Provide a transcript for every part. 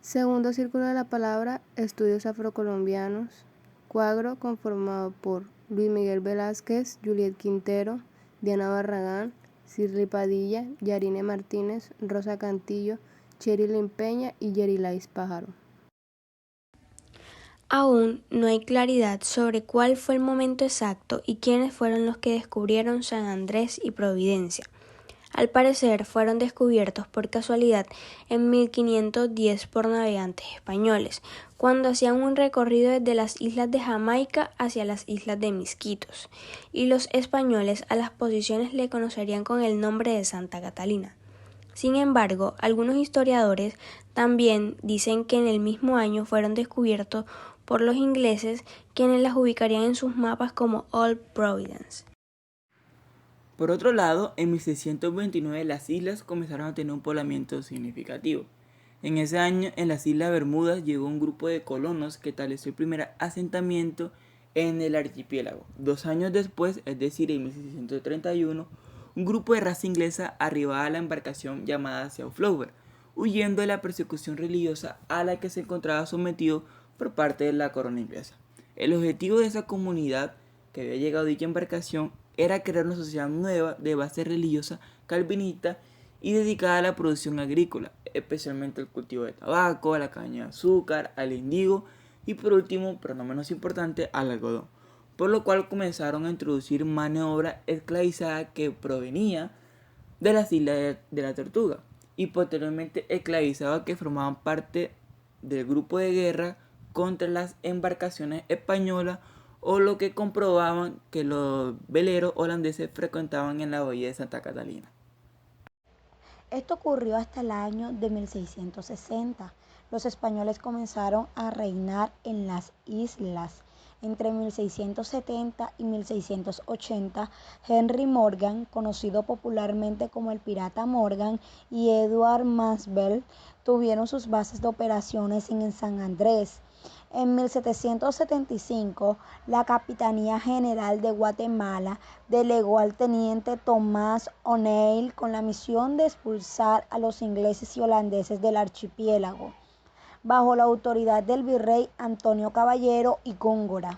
Segundo círculo de la palabra, estudios afrocolombianos. Cuadro conformado por Luis Miguel Velázquez, Juliet Quintero, Diana Barragán, Cirly Padilla, Yarine Martínez, Rosa Cantillo, Cherilyn Peña y Yerilais Pájaro. Aún no hay claridad sobre cuál fue el momento exacto y quiénes fueron los que descubrieron San Andrés y Providencia. Al parecer fueron descubiertos por casualidad en 1510 por navegantes españoles, cuando hacían un recorrido desde las islas de Jamaica hacia las islas de Misquitos, y los españoles a las posiciones le conocerían con el nombre de Santa Catalina. Sin embargo, algunos historiadores también dicen que en el mismo año fueron descubiertos por los ingleses, quienes las ubicarían en sus mapas como Old Providence. Por otro lado, en 1629 las islas comenzaron a tener un poblamiento significativo. En ese año, en las Islas Bermudas llegó un grupo de colonos que estableció el primer asentamiento en el archipiélago. 2 años después, es decir, en 1631, un grupo de raza inglesa arribaba a la embarcación llamada Mayflower, huyendo de la persecución religiosa a la que se encontraba sometido por parte de la corona inglesa. El objetivo de esa comunidad que había llegado a dicha embarcación era crear una sociedad nueva de base religiosa calvinista y dedicada a la producción agrícola, especialmente al cultivo de tabaco, a la caña de azúcar, al indigo y por último, pero no menos importante, al algodón, por lo cual comenzaron a introducir mano de obra esclavizada que provenía de las islas de la Tortuga y posteriormente esclavizados que formaban parte del grupo de guerra contra las embarcaciones españolas o lo que comprobaban que los veleros holandeses frecuentaban en la bahía de Santa Catalina. Esto ocurrió hasta el año de 1660. Los españoles comenzaron a reinar en las islas. Entre 1670 y 1680, Henry Morgan, conocido popularmente como el Pirata Morgan, y Edward Maswell tuvieron sus bases de operaciones en San Andrés. En 1775, la Capitanía General de Guatemala delegó al teniente Tomás O'Neill con la misión de expulsar a los ingleses y holandeses del archipiélago, bajo la autoridad del virrey Antonio Caballero y Góngora.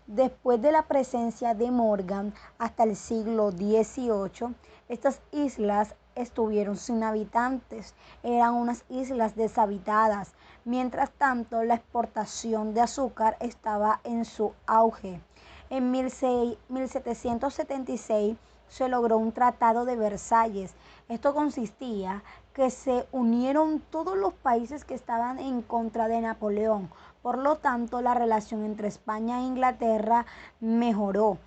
Después de la presencia de Morgan hasta el siglo XVIII, estas islas estuvieron sin habitantes, eran unas islas deshabitadas. Mientras tanto, la exportación de azúcar estaba en su auge. En 1776 se logró un tratado de Versalles. Esto consistía que se unieron todos los países que estaban en contra de Napoleón. Por lo tanto, la relación entre España e Inglaterra mejoró.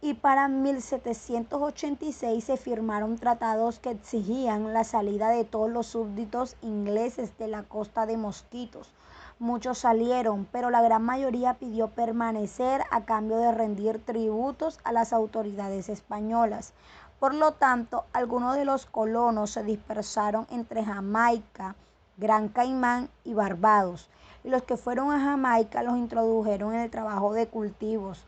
Y para 1786 se firmaron tratados que exigían la salida de todos los súbditos ingleses de la costa de Mosquitos. Muchos salieron, pero la gran mayoría pidió permanecer a cambio de rendir tributos a las autoridades españolas. Por lo tanto, algunos de los colonos se dispersaron entre Jamaica, Gran Caimán y Barbados. Y los que fueron a Jamaica los introdujeron en el trabajo de cultivos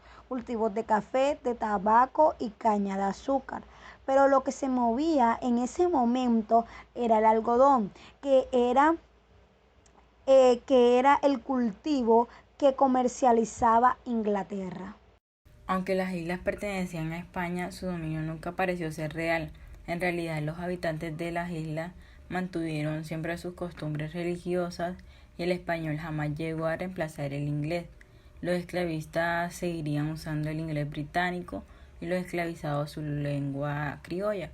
de café, de tabaco y caña de azúcar. Pero lo que se movía en ese momento era el algodón, que era el cultivo que comercializaba Inglaterra. Aunque las islas pertenecían a España, su dominio nunca pareció ser real. En realidad, los habitantes de las islas mantuvieron siempre sus costumbres religiosas y el español jamás llegó a reemplazar el inglés. Los esclavistas seguirían usando el inglés británico y los esclavizados su lengua criolla.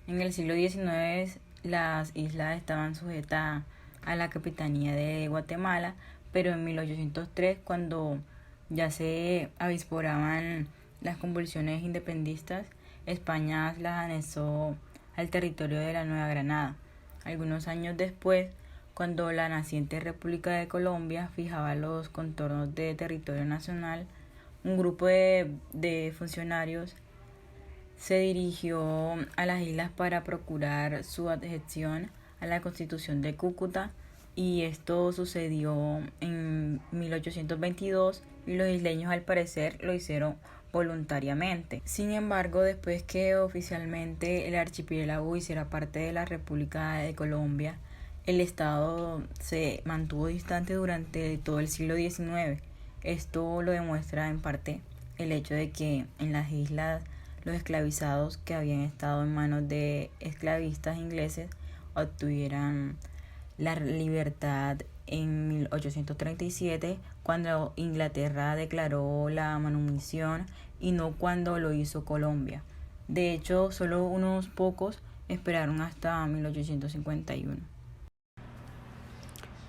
En el siglo XIX, las islas estaban sujetas a la Capitanía de Guatemala, pero en 1803, cuando ya se avisporaban las convulsiones independistas, España las anexó al territorio de la Nueva Granada. Algunos años después, cuando la naciente República de Colombia fijaba los contornos de territorio nacional, un grupo de funcionarios se dirigió a las islas para procurar su adhesión a la Constitución de Cúcuta, y esto sucedió en 1822 y los isleños al parecer lo hicieron voluntariamente. Sin embargo, después que oficialmente el archipiélago hiciera parte de la República de Colombia, el Estado se mantuvo distante durante todo el siglo XIX. Esto lo demuestra en parte el hecho de que en las islas los esclavizados que habían estado en manos de esclavistas ingleses obtuvieran la libertad en 1837, cuando Inglaterra declaró la manumisión, y no cuando lo hizo Colombia. De hecho, solo unos pocos esperaron hasta 1851.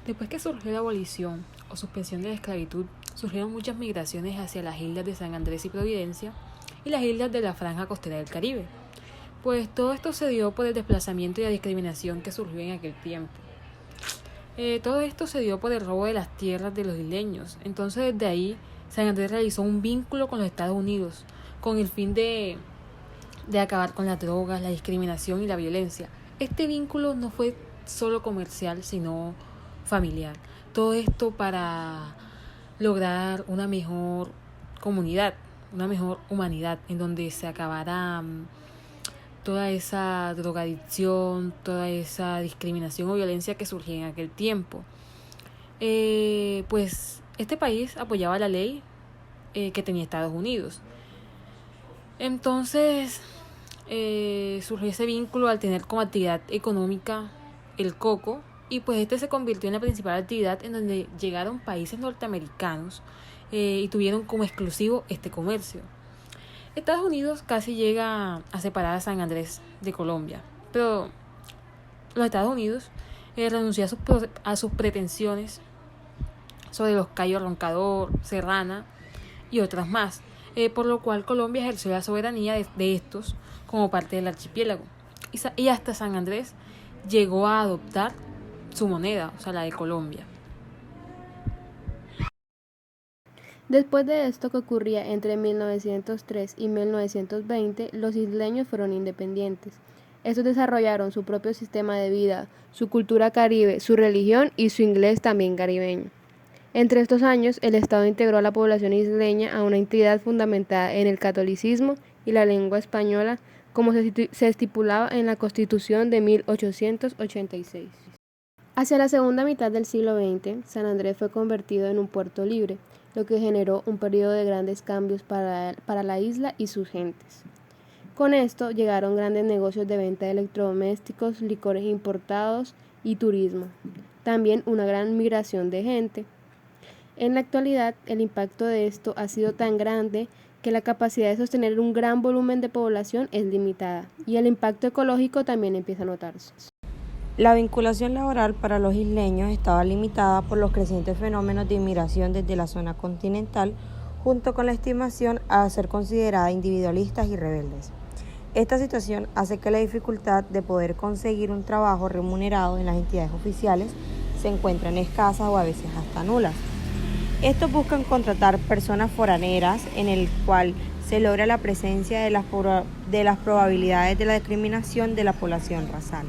Después que surgió la abolición o suspensión de la esclavitud, surgieron muchas migraciones hacia las islas de San Andrés y Providencia y las islas de la franja costera del Caribe. Pues todo esto se dio por el desplazamiento y la discriminación que surgió en aquel tiempo. Todo esto se dio por el robo de las tierras de los isleños. Entonces, desde ahí, San Andrés realizó un vínculo con los Estados Unidos con el fin de acabar con las drogas, la discriminación y la violencia. Este vínculo no fue solo comercial, sino familiar. Todo esto para lograr una mejor comunidad, una mejor humanidad, en donde se acabara toda esa drogadicción, toda esa discriminación o violencia que surgía en aquel tiempo. Pues este país apoyaba la ley que tenía Estados Unidos. Entonces surgió ese vínculo al tener como actividad económica el coco, y pues este se convirtió en la principal actividad en donde llegaron países norteamericanos y tuvieron como exclusivo este comercio. Estados Unidos casi llega a separar a San Andrés de Colombia, pero los Estados Unidos renunció a sus pretensiones sobre los Cayos Roncador, Serrana y otras más, por lo cual Colombia ejerció la soberanía de estos como parte del archipiélago, y hasta San Andrés llegó a adoptar su moneda, o sea, la de Colombia. Después de esto, que ocurría entre 1903 y 1920, los isleños fueron independientes. Estos desarrollaron su propio sistema de vida, su cultura caribe, su religión y su inglés también caribeño. Entre estos años, el Estado integró a la población isleña a una entidad fundamentada en el catolicismo y la lengua española, como se estipulaba en la Constitución de 1886. Hacia la segunda mitad del siglo XX, San Andrés fue convertido en un puerto libre, lo que generó un periodo de grandes cambios para la isla y sus gentes. Con esto llegaron grandes negocios de venta de electrodomésticos, licores importados y turismo. También una gran migración de gente. En la actualidad, el impacto de esto ha sido tan grande que la capacidad de sostener un gran volumen de población es limitada, y el impacto ecológico también empieza a notarse. La vinculación laboral para los isleños estaba limitada por los crecientes fenómenos de inmigración desde la zona continental, junto con la estimación a ser considerada individualistas y rebeldes. Esta situación hace que la dificultad de poder conseguir un trabajo remunerado en las entidades oficiales se encuentren escasas o a veces hasta nulas. Estos buscan contratar personas foraneras, en el cual se logra la presencia de las probabilidades de la discriminación de la población racial.